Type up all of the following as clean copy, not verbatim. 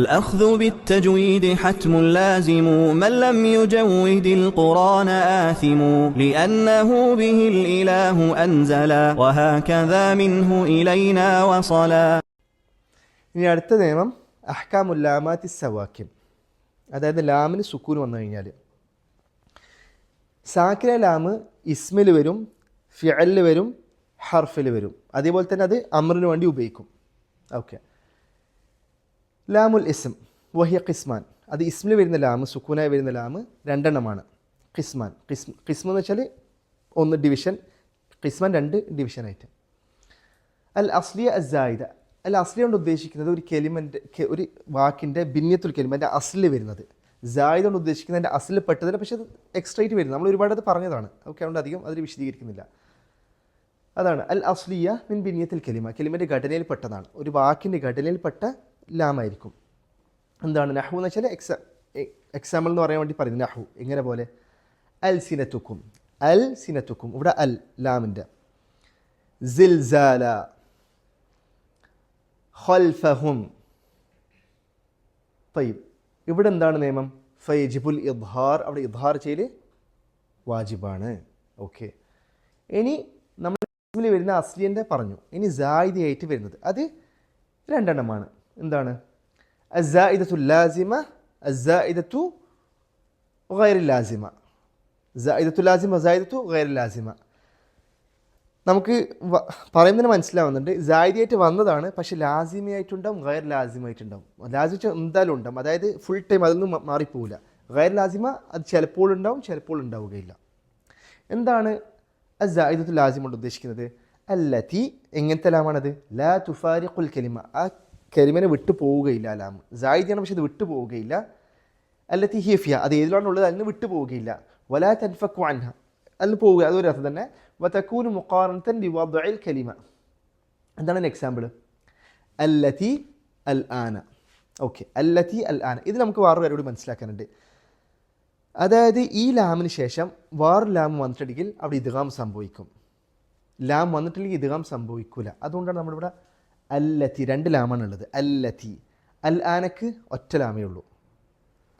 الأخذ بالتجويد حتم لازم من لم يجود القرآن آثم لأنه به الإله أنزلا وهكذا منه إلينا وصلا. ഇനി അടുത്ത നിയമം അഹ്കാമുൽ ലാമാത്തി സവാക്കിം, അതായത് ലാമിന് സുക്കൂൻ വന്നു കഴിഞ്ഞാൽ സാക്കിന ലാമ് ഇസ്മിൽ വരും, ഫിഅലിൽ വരും, ഹർഫിൽ വരും. അതേപോലെ തന്നെ അത് അമ്രിന് വേണ്ടി ഉപയോഗിക്കും. ഓക്കെ. ലാമുൽ ഇസ്ം വഹിയ ഖിസ്മാൻ, അത് ഇസ്മിൽ വരുന്ന ലാമ്, സുക്കൂനായി വരുന്ന ലാമ് രണ്ടെണ്ണമാണ്. ഖിസ്മാൻ, ഖിസ്മ എന്ന് വെച്ചാൽ ഒന്ന് ഡിവിഷൻ, ഖിസ്മാൻ രണ്ട് ഡിവിഷനായിട്ട്. അൽ അസ്ലിയ അസായിദ, അൽ അസ്ലിയ കൊണ്ട് ഉദ്ദേശിക്കുന്നത് ഒരു കെലിമൻ്റെ, ഒരു വാക്കിൻ്റെ ബിന്യത്തുൽ കെലിമൻ്റെ അസ്ലിൽ വരുന്നത്. സായിദ് കൊണ്ട് ഉദ്ദേശിക്കുന്നത് എൻ്റെ അസ്ലിൽ പെട്ടതില്ല, പക്ഷേ അത് എക്സ്ട്രൈറ്റ് വരുന്നത്. നമ്മൾ ഒരുപാട് അത് പറഞ്ഞതാണ്. ഓക്കെ, അതുകൊണ്ട് അധികം അതിൽ വിശദീകരിക്കുന്നില്ല. അതാണ് അൽ അസ്ലിയ മിൻ ബിന്യത്തുൽ കെലിമ, കെലിമൻ്റെ ഘടനയിൽ പെട്ടതാണ്. ഒരു വാക്കിൻ്റെ ഘടനയിൽപ്പെട്ട ലാമായിരിക്കും. എന്താണ് നഹു എന്ന് വെച്ചാൽ എക്സാമ്പിൾ എന്ന് പറയാൻ വേണ്ടി പറയുന്നത്. നഹു എങ്ങനെ പോലെ? അൽ സിനത്തുക്കും, അൽ സിനത്തുക്കും, ഇവിടെ അൽ ലാമിൻ്റെ. സിൽസാല, ഖൽഫഹും. തയ്യിബ്, ഇവിടെ എന്താണ് നിയമം? ഫയജിബുൽ ഇദ്ഹാർ, അവിടെ ഇദ്ഹാർ ചെയ്യൽ വാജിബാണ്. ഓക്കെ. ഇനി നമ്മൾ ഇസ്മിൽ വരുന്ന അസ്ലിയൻ്റെ പറഞ്ഞു. ഇനി സായിദയായിട്ട് വരുന്നത് അത് രണ്ടെണ്ണമാണ്. എന്താണ്? അസ്സായിദത്തു ലാസിമ, അസ്സായിദത്തു ഗൈറു ലാസിമ. സായിദത്തു ലാസിമ, സായിദത്തു ഗൈറു ലാസിമ. നമുക്ക് പറയുന്നതിന് മനസ്സിലാവുന്നുണ്ട്. സായിദയായിട്ട് വന്നതാണ്, പക്ഷെ ലാസിമയായിട്ടുണ്ടാവും, ഗൈർ ലാസിമായിട്ടുണ്ടാവും. ലാസിമ എന്തായാലും ഉണ്ടാവും, അതായത് ഫുൾ ടൈം അതൊന്നും മാറിപ്പോവില്ല. ഗൈർ ലാസിമ അത് ചിലപ്പോൾ ഉണ്ടാവും, ചിലപ്പോൾ ഉണ്ടാവുകയില്ല. എന്താണ് അസ്സായിദത്തു ലാസിമ കൊണ്ട് ഉദ്ദേശിക്കുന്നത്? അല്ലത്തി, എങ്ങനത്തെ ലാമാണത്? ലാ തുഫാരിഖുൽ കലിമ, ആ കലിമനെ വിട്ടു പോവുകയില്ല. ലാം സായിദയാണ്, പക്ഷെ അത് വിട്ടു പോവുകയില്ല. അല്ലത്തി ഹിയഫിയ, അത് ഏതിലാണുള്ളത് അതിന് വിട്ടു പോവുകയില്ല. വലാ തൻഫക്കു അൻഹ, അതിന് പോവുക, അതൊരു അർത്ഥം തന്നെ. വതകൂനു മുഖാറനതൻ ബിവദ്ഇൽ കലിമ. എന്താണ് എക്സാമ്പിൾ? അല്ലത്തി അൽ ആന. ഓക്കെ, അല്ലത്തി അൽ ആന. ഇത് നമുക്ക് വേറൊരു കാര്യം കൂടി മനസ്സിലാക്കാനുണ്ട്. അതായത് ഈ ലാമിന് ശേഷം വേറൊരു ലാം വന്നിട്ടുണ്ടെങ്കിൽ അവിടെ ഇദ്ഗാം സംഭവിക്കും. ലാം വന്നിട്ടില്ലെങ്കിൽ ഇദ്ഗാം സംഭവിക്കില്ല. അതുകൊണ്ടാണ് നമ്മളിവിടെ അല്ലത്തി, രണ്ട് ലാമാണുള്ളത്. അല്ലത്തി. അൽ ആനക്ക് ഒറ്റ ലാമേ ഉള്ളൂ,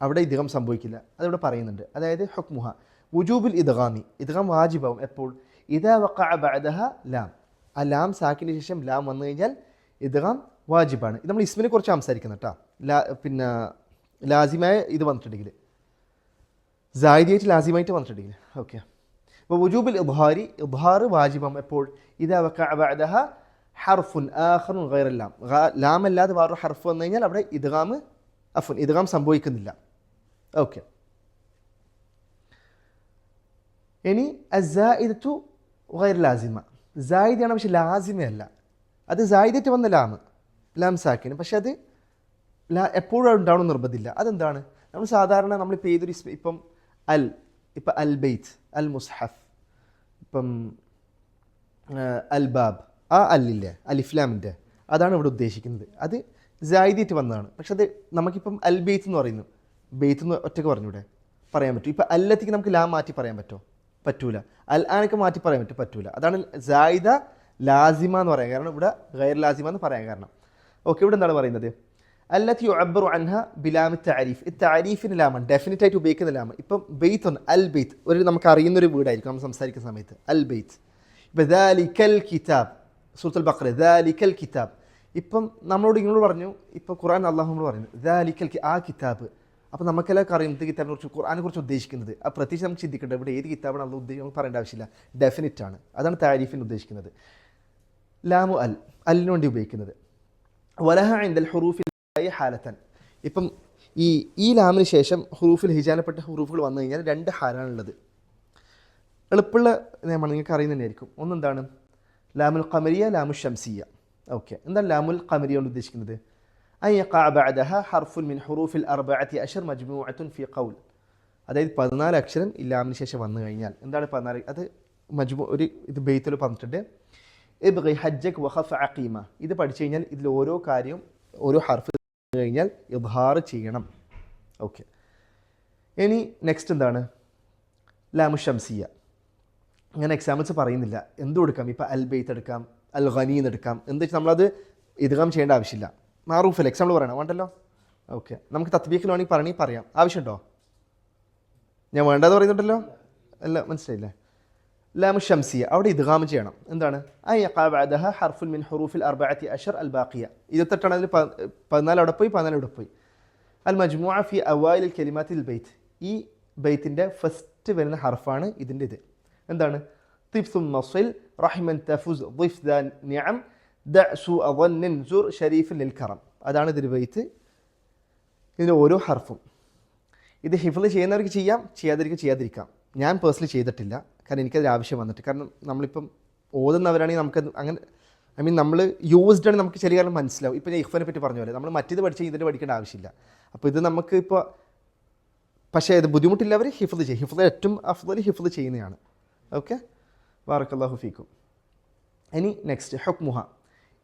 അവിടെ ഇദ്ഗാം സംഭവിക്കില്ല. അതിവിടെ പറയുന്നുണ്ട്. അതായത് ഹുക്മുഹ വുജൂബുൽ ഇദ്ഗാമി, ഇദ്ഗാം വാജിബാവും എപ്പോൾ? ഇദാ വഖഅ ബഅദഹ ലാം, ആ ലാം സാക്കിന് ശേഷം ലാം വന്നു കഴിഞ്ഞാൽ ഇദ്ഗാം വാജിബാണ്. ഇത് നമ്മൾ ഇസ്മിനെ കുറിച്ച് സംസാരിക്കുന്നത് കേട്ടോ. പിന്നെ ലാസിമായ ഇത് വന്നിട്ടുണ്ടെങ്കിൽ, സായിദിയായിട്ട് ലാസിമായിട്ട് വന്നിട്ടുണ്ടെങ്കിൽ. ഓക്കെ. അപ്പോൾ വുജൂബുൽ ഇദ്ഹാരി, ഇദ്ഹാർ വാജിബാവും എപ്പോൾ? ഇദാ വഖഅ ബഅദഹ ഹർഫുൻ ആഖറുൻ ഗൈറ ലാം, ലാം അല്ലാതെ വേറൊരു ഹർഫ് വന്നു കഴിഞ്ഞാൽ അവിടെ ഇദ്ഗാം സംഭവിക്കുന്നില്ല. ഓക്കെ. ഇനി അസ്സായിദത്തു ഗൈർ ലാസിമ, സായിദയാണ് പക്ഷെ ലാസിമയല്ല. അത് സായിദായിട്ട് വന്ന ലാം സാക്കിന്, പക്ഷെ അത് എപ്പോഴും ഉണ്ടാവണം നിർബന്ധമില്ല. അതെന്താണ്? നമ്മൾ സാധാരണ നമ്മളിപ്പോൾ ഏതൊരു ഇപ്പം ഇപ്പം അൽ ബെയ്ത്ത്, അൽ മുസ്ഹഫ്, ഇപ്പം അൽ ബാബ്, ആ അല്ലില്ലേ അലിഫ്ലാമിൻ്റെ, അതാണ് ഇവിടെ ഉദ്ദേശിക്കുന്നത്. അത് സായിദായിട്ട് വന്നതാണ്. പക്ഷെ അത് നമുക്കിപ്പം അൽ ബെയ്ത്ത് എന്ന് പറയുന്നു, ബെയ്ത്ത് എന്ന് ഒറ്റയ്ക്ക് പറഞ്ഞൂടെ? പറയാൻ പറ്റും. ഇപ്പം അല്ലത്തിക്ക് നമുക്ക് ലാം മാറ്റി പറയാൻ പറ്റുമോ? പറ്റൂല. അൽ ആനക്ക് മാറ്റി പറയാൻ പറ്റൂല. അതാണ് സായിദ ലാസിമ എന്ന് പറയാൻ കാരണം, ഇവിടെ ഗൈർ ലാസിമ എന്ന് പറയാൻ കാരണം. ഓക്കെ. ഇവിടെ എന്താണ് പറയുന്നത്? അല്ലത്തി യുഅബ്ബറു അൻഹ ബിലാമി തഅരീഫ്, ഈ തഅരീഫിന് ലാമാണ്, ഡെഫിനറ്റ് ആയിട്ട് ഉപയോഗിക്കുന്ന ലാമ. ഇപ്പം ബെയ്ത്ത് ഒന്ന്, അൽ ബെയ്ത്ത് ഒരു നമുക്ക് അറിയുന്നൊരു വീടായിരിക്കും നമ്മൾ സംസാരിക്കുന്ന സമയത്ത്. അൽ ബെയ്ത്ത്. ഇപ്പം ദാലിക്കൽ കിതാബ്, സൂറത്തുൽ ബഖറ, ദാലിക്കൽ കിതാബ്. ഇപ്പം നമ്മളോട് ഇങ്ങോട്ട് പറഞ്ഞു, ഇപ്പം ഖുർആൻ അള്ളാഹു നമ്മളോട് പറയുന്നു ദാലിക്കൽ, ആ കിതാബ്. അപ്പോൾ നമുക്കെല്ലാവർക്കും അറിയാം ഇത് കിതാബിനെ കുറിച്ച്, ഖുർആനെ കുറിച്ച് ഉദ്ദേശിക്കുന്നത്. ആ പ്രത്യേകിച്ച് നമുക്ക് ചിന്തിക്കേണ്ടത് ഇവിടെ ഏത് കിതാബാണ് അള്ളാഹ് ഉദ്ദേശിക്കുന്നത് പറയേണ്ട ആവശ്യമില്ല, ഡെഫിനിറ്റ് ആണ്. അതാണ് താരീഫിന് ഉദ്ദേശിക്കുന്നത്. ലാമു അല്ലിന് വേണ്ടി ഉപയോഗിക്കുന്നത്. വലഹ ഇൻദൽ ഹുറൂഫിൽ ഹാലത്തൻ, ഇപ്പം ഈ ലാമിന് ശേഷം ഹുറൂഫിൽ ഹിജാനപ്പെട്ട ഹുറൂഫുകൾ വന്നു കഴിഞ്ഞാൽ രണ്ട് ഹാലാണുള്ളത്. എളുപ്പമുള്ള നിയമമാണ്, നിങ്ങൾക്ക് അറിയുന്നത് തന്നെയായിരിക്കും. ഒന്നെന്താണ്? ലാമുൽ ഖമരിയ, ലാമു ഷംസിയ. ഓക്കെ. എന്താണ് ലാമുൽ ഖമരിയ കൊണ്ട് ഉദ്ദേശിക്കുന്നത്? അൻ യഖഅ ബഅദഹ ഹർഫുൻ മിൻ ഹുറൂഫിൽ 14 മജ്മൂഅത്തുൻ ഫി ഖൗൽ, അതായത് 14 അക്ഷരം ഈ ലാമിന് ശേഷം വന്നു കഴിഞ്ഞാൽ. എന്താണ് 14? അത് ഒരു ഇത് ബെയ്ത്തിൽ പറഞ്ഞിട്ടുണ്ട്. ഇബ്ഗി ഹജ്ജക് വഖഫ് അഖീമ, ഇത് പഠിച്ചു കഴിഞ്ഞാൽ ഇതിൽ ഓരോ കാര്യവും ഓരോ ഹർഫ് കഴിഞ്ഞാൽ ഇദ്ഹാർ ചെയ്യണം. ഓക്കെ. ഇനി നെക്സ്റ്റ് എന്താണ്? ലാമു ഷംസിയ. അങ്ങനെ എക്സാമ്പിൾസ് പറയുന്നില്ല, എന്ത് കൊടുക്കാം? ഇപ്പം അൽ ബെയ്ത്ത് എടുക്കാം, അൽ ഖനീന്ന് എടുക്കാം. എന്താ വെച്ചാൽ നമ്മളത് ഇദ്ഗാം ചെയ്യേണ്ട ആവശ്യമില്ല. മാറൂഫല്ല, എക്സാമ്പിൾ പറയണം വേണ്ടല്ലോ. ഓക്കെ, നമുക്ക് തത്ബീഖിൽ വേണമെങ്കിൽ പറയാം. ആവശ്യമുണ്ടോ? ഞാൻ വേണ്ടതെന്ന് പറയുന്നുണ്ടല്ലോ. അല്ല, മനസ്സിലായില്ലേ? ലാമു ഷംസിയ അവിടെ ഇദ്ഗാം ചെയ്യണം. എന്താണ്? ഐ യഖഅ ബഅദഹ ഹർഫുൻ മിൻ ഹുറൂഫിൽ 14 അൽ ബാഖിയ. 28 അതിൽ 14 അവിടെ പോയി, 14 ഇവിടെ പോയി. അൽ മജ്മുഅ ഫി അവ്വായിൽ കലിമാത്തിൽ ബൈത്ത്. ഈ ബൈത്തിൻ്റെ ഫസ്റ്റ് വരുന്ന ഹർഫാണ് ഇതിൻ്റെ ഇത്. എന്താണ്? തിബ്സും നസ്ൽ റഹിമൻ തഫുസ് ദിഫ് ദാൻ നിഅം ദഅസു അദന്നൻ സുർ ഷരീഫിൻ ലിൽ കറം. അതാണ് ഇതിൻ്റെ ബൈത്ത്. ഇതിൻ്റെ ഓരോ ഹർഫും ഇത് ഹിഫ്ള് ചെയ്യുന്നവർക്ക് ചെയ്യാം, ചെയ്യാതിരിക്കാം. ഞാൻ പേഴ്സണലി ചെയ്തിട്ടില്ല, കാരണം എനിക്കതിൽ ആവശ്യം വന്നിട്ട്. കാരണം നമ്മളിപ്പം ഓതുന്നവരാണെങ്കിൽ നമുക്കത് അങ്ങനെ നമ്മൾ യൂസ്ഡ് ആണ്, നമുക്ക് ചെറിയ കാലം മനസ്സിലാവും. ഇപ്പോൾ ഞാൻ ഇഖ്ഫിനെ പറ്റി പറഞ്ഞ പോലെ നമ്മൾ മറ്റേത് പഠിച്ചാൽ ഇതിൻ്റെ പഠിക്കേണ്ട ആവശ്യമില്ല. അപ്പോൾ ഇത് നമുക്ക് ഇപ്പോൾ പക്ഷേ ഇത് ബുദ്ധിമുട്ടില്ലവർ ഹിഫ്ള് ചെയ്യും. ഹിഫ്ള് ഏറ്റവും അഫ്ളൽ ഹിഫ്ള് ചെയ്യുന്നതാണ്. ഓക്കെ, ബാറക്കല്ലാഹു ഫീക്കും. ഇനി നെക്സ്റ്റ് ഹുക്മുഹ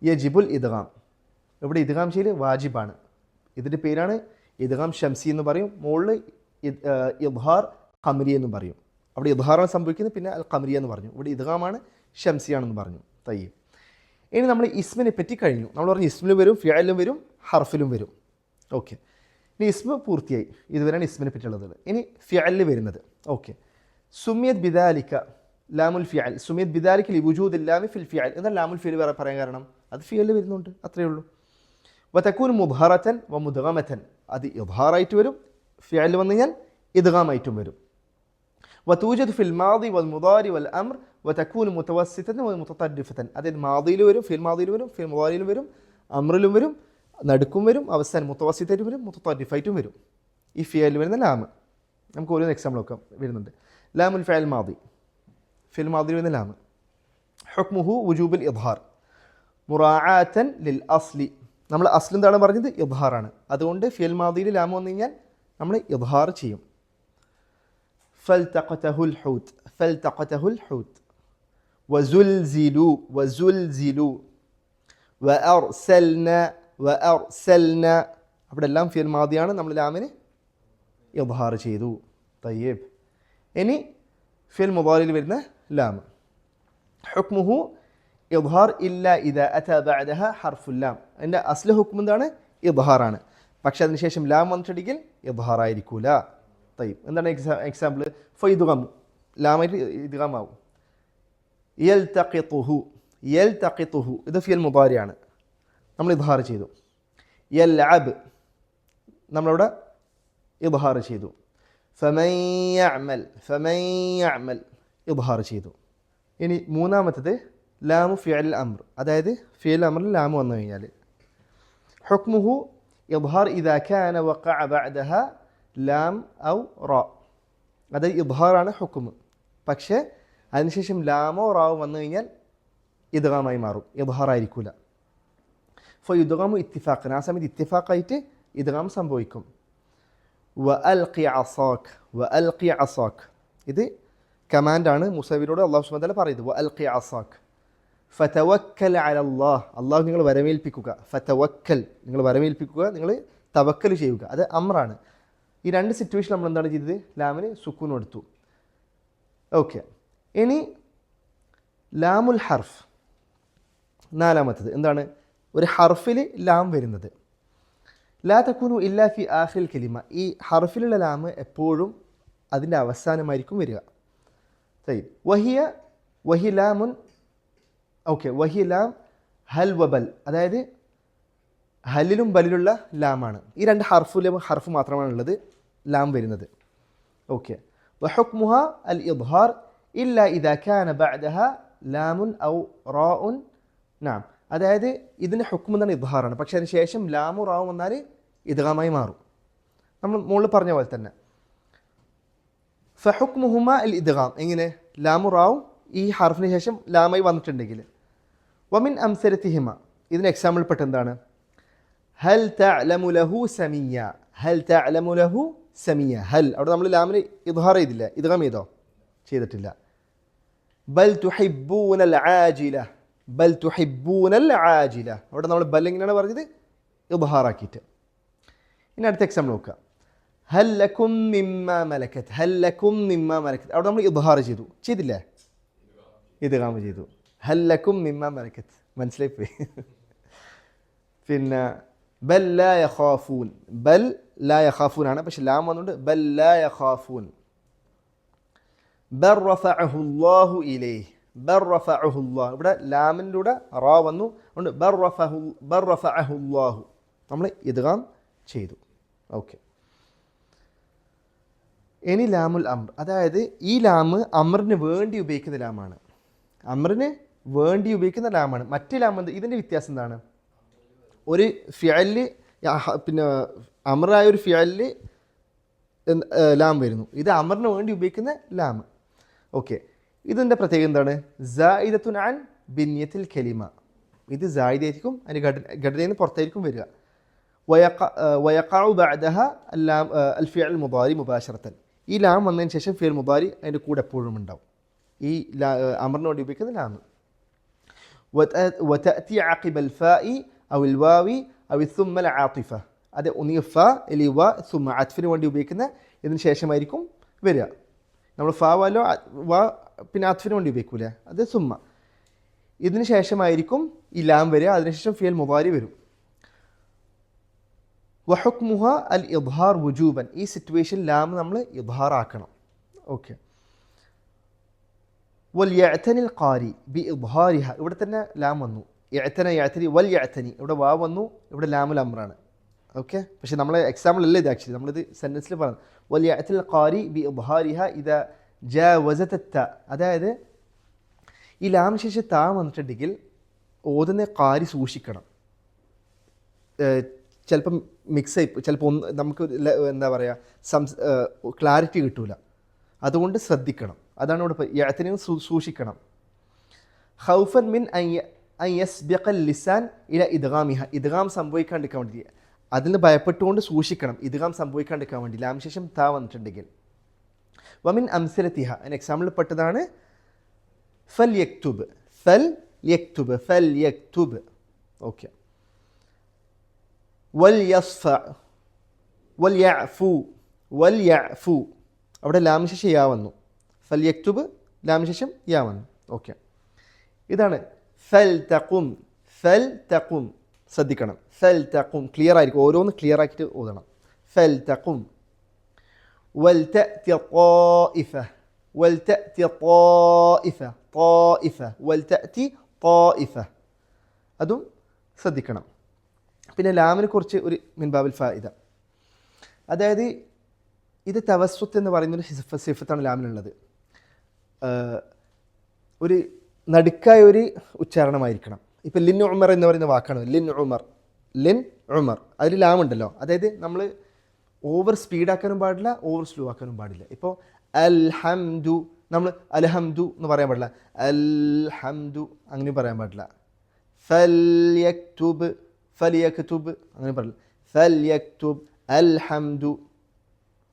യജിബുൽ ഇദ്ഗാം. ഇവിടെ ഇദ്ഗാം ചെയ്യൽ വാജിബാണ്. ഇതിൻ്റെ പേരാണ് ഇദ്ഗാം ഷംസി എന്ന് പറയും. മുകളിൽ ഇദ്ഹാർ ഖമരി എന്ന് പറയും. അവിടെ ഇദ്ഹാറാണ് സംഭവിക്കുന്നത്, പിന്നെ അൽ ഖമരിയ എന്ന് പറഞ്ഞു. ഇവിടെ ഇദ്ഗാമാണ് ഷംസിയാണെന്ന് പറഞ്ഞു. തയ്യബ്. ഇനി നമ്മൾ ഇസ്മിനെ പറ്റി കഴിഞ്ഞു. നമ്മൾ പറഞ്ഞു ഇസ്മിലും വരും, ഫിഅലിലും വരും, ഹർഫിലും വരും. ഓക്കെ, ഇനി ഇസ്മ പൂർത്തിയായി. ഇതുവരെയാണ് ഇസ്മിനെ പറ്റിയുള്ളത്. ഇനി ഫിഅലിൽ വരുന്നത്. ഓക്കെ, സുമിയത് ബിദാലിക ലാമുൽ ഫിഅൽ. സുമിയത് ബിദാലിക ലിവുജൂദ് ലാമി ഫിൽ ഫിഅൽ. എന്നാൽ ലാമുൽ ഫിഅൽ പറയാൻ കാരണം അത് ഫിഅലിൽ വരുന്നുണ്ട്, അത്രയേ ഉള്ളൂ. വതകൂൻ മുദ്ഹറതൻ വ മുദ്ഗമതൻ. അത് ഇദ്ഹാറായിട്ട് വരും, ഫിഅൽ വന്നു കഴിഞ്ഞാൽ ഇദ്ഗാമായിട്ടും വരും. വതൂജദ് ഫിൽ മാദി വൽ മുദാരി വൽ അംർ വതകൂൻ മുതവസ്സിതൻ വ മുതതദ്ദിഫതൻ. അതായത് മാദിയിൽ വരും, ഫിൽ മാദിയിൽ വരും, ഫിൽ മുദാരിയിലും വരും, അംറിലും വരും, നടുക്കും വരും, അവസാനം മുതവസ്സിതായിട്ടും വരും, മുതതദ്ദിഫായിട്ടും വരും. ഈ ഫിഅലിൽ വരുന്ന ലാമ് നമുക്ക് ഓരോ എക്സാമ്പിൾ ഒക്കെ വരുന്നുണ്ട്. ലാമുൽ ഫിഅൽ മാദി, ഫിൽ മാദിയിൽ വരുന്ന ലാമ്. ഹുക്മുഹു വുജൂബുൽ ഇദ്ഹാർ മുറാഅതൻ ലിൽ അസ്ലി. നമ്മൾ അസ്ൽ എന്താണ് പറഞ്ഞത്? ഇദ്ഹാറാണ്. അതുകൊണ്ട് ഫിഅൽ മാദിയിൽ ലാമ് വന്നു കഴിഞ്ഞാൽ നമ്മൾ ഇദ്ഹാർ ചെയ്യും. ഫൽതഖതഹുൽ ഹൂത്, ഫൽതഖതഹുൽ ഹൂത്. വസുൽസിലു, വസുൽസിലു. വഅർസൽന, വഅർസൽന. അവിടെ എല്ലാം ഫിഅൽ മാദിയാണ്, നമ്മൾ ലാമിന് ഇദ്ഹാർ ചെയ്തു. തയ്യബ്. ഇനി ഫിഅൽ മുദാരിയിൽ വരുന്ന ലാം. ഹുക്മുഹു ഇദ്ഹാർ ഇല്ല ഇദാ അതാ ബഅദഹ ഹർഫുൽ ലാം. അതിൻ്റെ അസ്ല ഹുക്ം എന്താണ്? ഇദ്ഹാറാണ്. പക്ഷെ അതിനുശേഷം ലാം വന്നിട്ടുണ്ടെങ്കിൽ ഇദ്ഹാർ ആയിരിക്കൂല. തയ്യബ്. എന്താണ് എക്സാമ്പിൾ? ഫൈദ്ഗാം, ലാമായിട്ട് ഇദ്ഗാം ആവും. യൽതഖിതുഹു, യൽതഖിതുഹു. ഇത് ഫിഅൽ മുദാരിയാണ്, നമ്മൾ ഇദ്ഹാർ ചെയ്തു. യൽഅബ്, നമ്മളവിടെ ഇദ്ഹാർ ചെയ്തു. ഫമൻ യഅമൽ, ഫമൻ യഅമൽ, ഇദ്ഹാർ ചെയ്തു. ഇനി മൂന്നാമത്തത് ലാമു ഫിഅൽ അംർ. അതായത് ഫിഅൽ അംറിൽ ലാമു വന്നു കഴിഞ്ഞാൽ ഹുക്മുഹു ഇദ്ഹാർ ഇദാ കാന വഖഅ ബഅദഹ ലാം ഔ റാ. അതായത് ഇദ്ഹാറാണ് ഹുക്ം. പക്ഷേ അതിനുശേഷം ലാമോ റാവോ വന്നു കഴിഞ്ഞാൽ ഇദ്ഗാമായി മാറും, ഇദ്ഹാർ ആയിരിക്കൂല. ഫയുദ്ഗാമു ഇത്തിഫാഖൻ. ആ സമയത്ത് ഇത്തിഫാഖായിട്ട് ഇദ്ഗാം സംഭവിക്കും. വഅൽഖി അസാക്, വഅൽഖി അസാക്. ഇത് കമാൻഡാണ് മുസവിനോട് അല്ലാഹു സുബ്ഹാനഹു വ തആല പറയുന്നത്. വഅൽഖി അസാക് ഫതവക്കൽ അലല്ലാഹ്. അല്ലാഹു നിങ്ങൾ വരമേൽപ്പിക്കുക. ഫതവക്കൽ, നിങ്ങൾ വരമേൽപ്പിക്കുക, നിങ്ങൾ തവക്കൽ ചെയ്യുക. അത് അമ്രാണ്. ഈ രണ്ട് സിറ്റുവേഷൻ നമ്മൾ എന്താണ് ചെയ്തത്? ലാമിന് സുക്കൂൻ കൊടുത്തു. ഓക്കെ, ഇനി ലാമുൽ ഹർഫ്, നാലാമത്തത് എന്താണ്? ഒരു ഹർഫിൽ ലാം വരുന്നത്. ലാ തകൂനു ഇല്ലാ ഫി ആഖിൽ കലിമ. ഈ ഹർഫിലുള്ള ലാമ് എപ്പോഴും അതിൻ്റെ അവസാനമായിരിക്കും വരിക. വഹിയ ലാമുൻ. ഓക്കെ, വഹിയ ലാം ഹൽ വബൽ. അതായത് ഹലിലും ബലിലുള്ള ലാമാണ്. ഈ രണ്ട് ഹർഫ് മാത്രമാണുള്ളത് ലാം വരുന്നത്. ഓക്കെ, വഹുക്മുഹ അൽ ഇദ്ഹാർ ഇല്ല ഇദാ കാന ബഅദഹ ലാമുൻ ഔ റാഉൻ. നാം, അതായത് ഇതിൻ്റെ ഹുക്ം എന്താണ്? ഇദ്ഹാറാണ്. പക്ഷേ അതിന് ശേഷം ലാമു റാവും വന്നാൽ ഇദ്ഗാമായി മാറും. നമ്മൾ മുകളിൽ പറഞ്ഞ പോലെ തന്നെ. ഫഹുക്മുഹുമ അൽ ഇദ്ഗാം. എങ്ങനെ? ലാമു റാവും ഈ ഹർഫിന് ശേഷം ലാമായി വന്നിട്ടുണ്ടെങ്കിൽ. വമിൻ അംസരത്തിഹിമ. ഇതിന് എക്സാമ്പിൾ പെട്ട എന്താണ്? ഹൽ തഅലമു ലഹു സമിയ, ഹൽ തഅലമു ലഹു സമിയ. ഹൽ, അവിടെ നമ്മൾ ലാമിന് ഇദ്ഹാർ ചെയ്തില്ല, ഇദ്ഗാം ചെയ്തോ? ചെയ്തിട്ടില്ല. ബൽ തുഹിബ്ബൂനൽ ആജില, ബൽ തുഹിബ്ബൂനൽ ആജില. അവിടെ നമ്മൾ ബൽ എങ്ങനെയാണ് പറഞ്ഞത്? ഇദ്ഹാറാക്കിയിട്ട്. ഇനി അടുത്ത എക്സാമ്പിൾ നോക്കുക. ഹൽ ലക്കും മിമ്മ മലക്കത്ത്, ഹൽ ലക്കും മിമ്മ മലക്കത്ത്. അവിടെ നമ്മൾ ഇദ്ഹാർ ചെയ്തില്ലേ? ഇദ്ഗാം ചെയ്തു. ഹൽ ലക്കും മിമ്മ മലക്കത്ത്. മനസ്സിലായിപ്പോയി. പിന്നെ ബൽ ലാ യഖാഫൂൻ, ബൽ ലാ യഖാഫൂൻ ആണ്, പക്ഷെ ലാം വന്നുകൊണ്ട് ബൽ ലാ യഖാഫൂൻ. ബർ റഫഅഹു അല്ലാഹു ഇലൈഹി, ബർ റഫഅഹു അല്ലാഹ്, ഇവിടെ ലാമിൻ്റെ റാ വന്നു, അതുകൊണ്ട് ബർ റഫഅഹു അല്ലാഹു നമ്മൾ ഇദ്ഗാം ചെയ്തു. ഓക്കെ. ഇനി ലാമുൽ അംർ, അതായത് ഈ ലാമ് അമറിന് വേണ്ടി ഉപയോഗിക്കുന്ന ലാമാണ്, അമറിന് വേണ്ടി ഉപയോഗിക്കുന്ന ലാമാണ്. മറ്റു ലാം എന്ത്, ഇതിൻ്റെ വ്യത്യാസം എന്താണ്? ഒരു ഫിഅലിൽ പിന്നെ അമറായ ഒരു ഫിഅലിൽ ലാം വരുന്നു, ഇത് അമറിന് വേണ്ടി ഉപയോഗിക്കുന്ന ലാം. ഓക്കെ. ഇതിൻ്റെ പ്രത്യേകത എന്താണ്? സായിദത്തുൻ അൻ ബിനിയത്തിൽ കലിമ, ഇത് സായിദായിരിക്കും, അതിന് ഘടനയിൽ നിന്ന് പുറത്തായിരിക്കും വരിക. വയഖഉ ബഅദഹ അൽ ഫിഅൽ മുദാരി മുബാശറത്തൻ, ഈ ലാം വന്നതിന് ശേഷം ഫിഅൽ മുദാരി അതിൻ്റെ കൂടെ എപ്പോഴും ഉണ്ടാവും, ഈ അമറിന് വേണ്ടി ഉപയോഗിക്കുന്ന ലാം. വതഅതി അഖിബൽ ഫാഇ ഔ അൽ വാവി ഔ സുമ്മ അൽ ആതിഫ, അത് ഒന്നുകിൽ ഫ അല്ലെങ്കിൽ വ സുമ്മ അത്ഫിന് വേണ്ടി ഉപയോഗിക്കുന്ന ഇതിന് ശേഷമായിരിക്കും വരിക. നമ്മൾ ഫ വലോ വ പിന്നെ അത്ഫിന് വേണ്ടി ഉപയോഗിക്കൂലേ, അത് സുമ്മ, ഇതിന് ശേഷമായിരിക്കും ഈ ലാം വരിക, അതിനുശേഷം ഫിഅൽ മുദാരി വരും. വഹുക്മുഹ അൽ ഇദ്ഹാർ വുജൂബൻ, ഈ സിറ്റുവേഷൻ ലാം നമ്മൾ ഇദ്ഹാർ ആക്കണം. ഓക്കെ. വൽ യഅ്തനിൽ ഖാരി ബി ഇദ്ഹാരിഹ, ഇവിടെ തന്നെ ലാം വന്നു, യഅ്തന യഅ്തനി വൽ യഅ്തനി, ഇവിടെ വാ വന്നു, ഇവിടെ ലാമുൽ അംറാണ്. ഓക്കെ. പക്ഷേ നമ്മളെ എക്സാമ്പിൾ അല്ല ഇത്, ആക്ച്വലി നമ്മളിത് സെൻറ്റൻസിൽ പറഞ്ഞു. വൽ യഅ്തനിൽ ഖാരി ബി ഇദ്ഹാരിഹ ഇദാ ജാവസത ത, അതായത് ഈ ലാം ശേഷം താ വന്നിട്ടുണ്ടെങ്കിൽ ഓതുന്ന ഖാരി സൂക്ഷിക്കണം. ചിലപ്പം മിക്സായി, ചിലപ്പോൾ നമുക്ക് എന്താ പറയുക ക്ലാരിറ്റി കിട്ടൂല, അതുകൊണ്ട് ശ്രദ്ധിക്കണം. അതാണ് ഇവിടെ യഅ്തനിയും സൂക്ഷിക്കണം. ഖൗഫൻ മിൻ അൻ യസ്ബിഖൽ ലിസാൻ ഇല ഇദ്ഗാമിഹ, ഇദ്ഗാം സംഭവിക്കാണ്ടിരിക്കാൻ വേണ്ടി അതിന് ഭയപ്പെട്ടുകൊണ്ട് സൂക്ഷിക്കണം, ഇദ്ഗാം സംഭവിക്കാണ്ടിരിക്കാൻ വേണ്ടി ലാം ശേഷം താ വന്നിട്ടുണ്ടെങ്കിൽ. വമിൻ അംസലത്തിഹ, അതിന് എക്സാമ്പിൾ പെട്ടതാണ് ഫൽ യക്തുബ്, ഫൽ യക്തുബ്, ഫൽ യക്തുബ്. ഓക്കെ. വൽ യസ്ഫ, വൽ യഅഫു, വൽ യഅഫു, അവിടെ ലാം ശേഷം യാ വന്നു, ഫൽ യക്തുബ് ലാം ശേഷം യാ വന്നു. ഓക്കെ. ഇതാണ് ഫൽ തഖും, ഫൽ തഖും, ശ്രദ്ധിക്കണം, ഫൽ തഖും ക്ലിയർ ആയിരിക്കും, ഓരോന്ന് ക്ലിയർ ആക്കിയിട്ട് ഓതണം. ഫൽ തഖും. വൽ തഅതി ത്വായിഫ, വൽ തഅതി ത്വായിഫ, ത്വായിഫ, വൽ തഅതി ത്വായിഫ, അതും ശ്രദ്ധിക്കണം. പിന്നെ ലാമിനെ കുറിച്ച് ഒരു മിൻബാബിൽ ഫായിദ, അതായത് ഇത് തവസ്സുത്ത് എന്ന് പറയുന്നൊരു സിഫത്താണ് ലാമിനുള്ളത്. ഒരു നടുക്കായ ഒരു ഉച്ചാരണമായിരിക്കണം. ഇപ്പം ലിൻ ഉമർ എന്ന് പറയുന്ന വാക്കാണ് ലിൻ ഉമർ, ലിൻ ഉമർ, അതിൽ ലാം ഉണ്ടല്ലോ, അതായത് നമ്മൾ ഓവർ സ്പീഡാക്കാനും പാടില്ല, ഓവർ സ്ലോ ആക്കാനും പാടില്ല. ഇപ്പോൾ അൽഹംദു, നമ്മൾ അൽഹംദു എന്ന് പറയാൻ പാടില്ല, അൽഹംദു അങ്ങനെ പറയാൻ പാടില്ല. ഫൽ യക്തുബ്, ഫൽ യക്തുബ് അങ്ങനെ പാടില്ല. ഫൽ യക്തുബ് അൽഹംദു.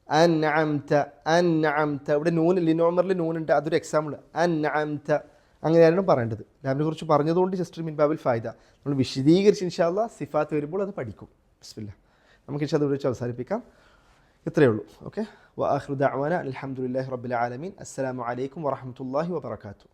അൻഅംത, അൻഅംത, ഇവിടെ നൂൻ ലിൻ ഉമറിൽ നൂനുണ്ട്, അതൊരു എക്സാമ്പിൾ. അൻഅംത അങ്ങനെയാണ് പറയേണ്ടത്. ലാമിനെ കുറിച്ച് പറഞ്ഞതുകൊണ്ട് ജസ്റ്റ് മിൻ ബാബിൽ ഫായിദ, നമ്മൾ വിശദീകരിച്ച് ഇൻഷാ അല്ലാഹ് സിഫാത്ത് വരുമ്പോൾ അത് പഠിക്കും. ബിസ്മില്ലാഹ്. നമുക്ക് ഇൻഷാ അല്ലാഹ് ഇവിടെ അവസാനിപ്പിക്കാം. ഇത്രയേ ഉള്ളൂ. ഓക്കെ. വആഖിറു ദഅവാന അൽഹംദുലില്ലാഹി റബ്ബിൽ ആലമീൻ. അസ്സലാമു അലൈക്കും വറഹ്മത്തുള്ളാഹി വബറകാതുഹു.